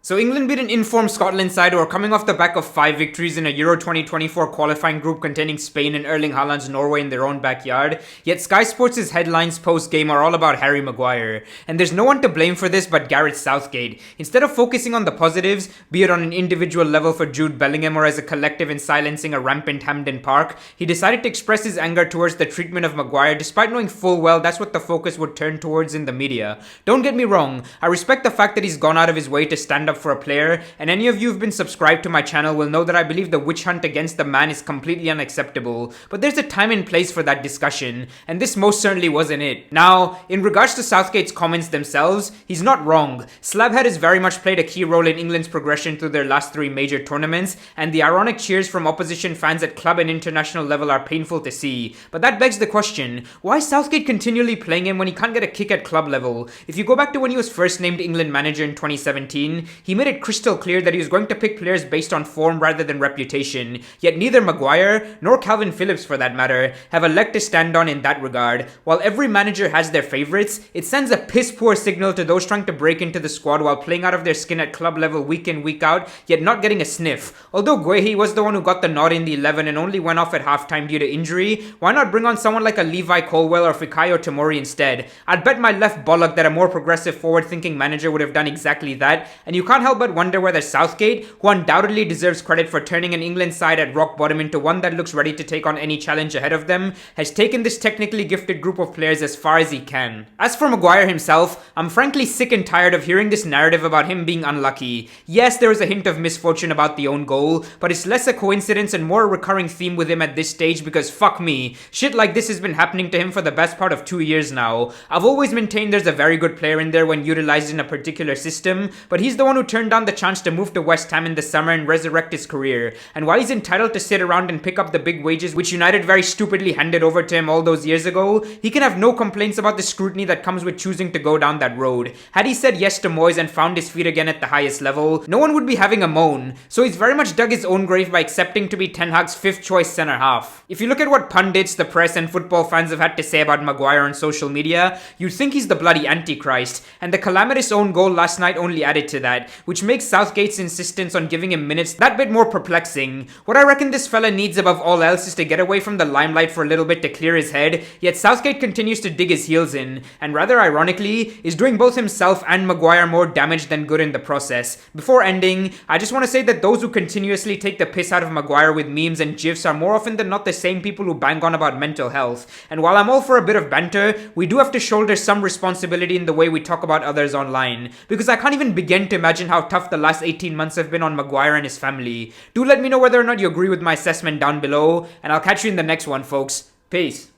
So England beat an informed Scotland side who are coming off the back of 5 victories in a Euro 2024 qualifying group containing Spain and Erling Haaland's Norway in their own backyard. Yet Sky Sports' headlines post-game are all about Harry Maguire. And there's no one to blame for this but Gareth Southgate. Instead of focusing on the positives, be it on an individual level for Jude Bellingham or as a collective in silencing a rampant Hampden Park, he decided to express his anger towards the treatment of Maguire despite knowing full well that's what the focus would turn towards in the media. Don't get me wrong, I respect the fact that he's gone out of his way to stand up for a player, and any of you who've been subscribed to my channel will know that I believe the witch hunt against the man is completely unacceptable, but there's a time and place for that discussion, and this most certainly wasn't it. Now, in regards to Southgate's comments themselves, he's not wrong. Slabhead has very much played a key role in England's progression through their last 3 major tournaments, and the ironic cheers from opposition fans at club and international level are painful to see. But that begs the question, why is Southgate continually playing him when he can't get a kick at club level? If you go back to when he was first named England manager in 2017, he made it crystal clear that he was going to pick players based on form rather than reputation, yet neither Maguire, nor Calvin Phillips for that matter, have a leg to stand on in that regard. While every manager has their favourites, it sends a piss poor signal to those trying to break into the squad while playing out of their skin at club level week in week out, yet not getting a sniff. Although Guehi was the one who got the nod in the 11 and only went off at halftime due to injury, why not bring on someone like a Levi Colwell or Fikayo Tomori instead? I'd bet my left bollock that a more progressive forward-thinking manager would have done exactly that, and you can't help but wonder whether Southgate, who undoubtedly deserves credit for turning an England side at rock bottom into one that looks ready to take on any challenge ahead of them, has taken this technically gifted group of players as far as he can. As for Maguire himself, I'm frankly sick and tired of hearing this narrative about him being unlucky. Yes, there is a hint of misfortune about the own goal, but it's less a coincidence and more a recurring theme with him at this stage because fuck me, shit like this has been happening to him for the best part of 2 years now. I've always maintained there's a very good player in there when utilized in a particular system, but he's the one who turned down the chance to move to West Ham in the summer and resurrect his career. And while he's entitled to sit around and pick up the big wages which United very stupidly handed over to him all those years ago, he can have no complaints about the scrutiny that comes with choosing to go down that road. Had he said yes to Moyes and found his feet again at the highest level, no one would be having a moan. So he's very much dug his own grave by accepting to be Ten Hag's 5th choice centre half. If you look at what pundits, the press and football fans have had to say about Maguire on social media, you'd think he's the bloody Antichrist, and the calamitous own goal last night only added to that, which makes Southgate's insistence on giving him minutes that bit more perplexing. What I reckon this fella needs above all else is to get away from the limelight for a little bit to clear his head, yet Southgate continues to dig his heels in, and rather ironically, is doing both himself and Maguire more damage than good in the process. Before ending, I just want to say that those who continuously take the piss out of Maguire with memes and gifs are more often than not the same people who bang on about mental health, and while I'm all for a bit of banter, we do have to shoulder some responsibility in the way we talk about others online, because I can't even begin to imagine how tough the last 18 months have been on Maguire and his family. Do let me know whether or not you agree with my assessment down below, and I'll catch you in the next one, folks. Peace.